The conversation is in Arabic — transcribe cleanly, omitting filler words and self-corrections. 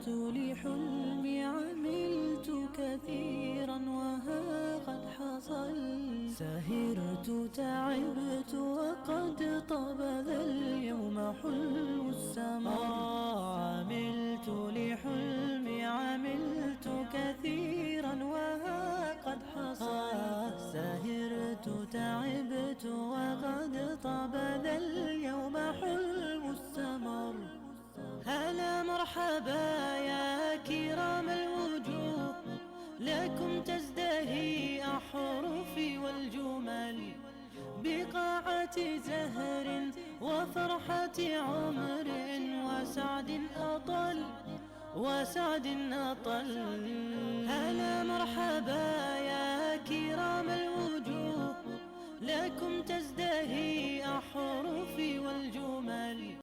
سهرت لحلمي عملت كثيرا وها قد حصل. سهرت تعبت وقد طاب ذا اليوم حلو السمر. عملت لحلمي عملت كثيرا وها قد حصل. سهرت تعبت وقد طاب ذا اليوم حلو السمر. هلا مرحبا يا كرام الوجوه، لكم تزدهي أحرفي والجمل بقاعة زهر وفرحة عمر وسعد أطل. هلا مرحبا يا كرام الوجوه، لكم تزدهي أحرفي والجمل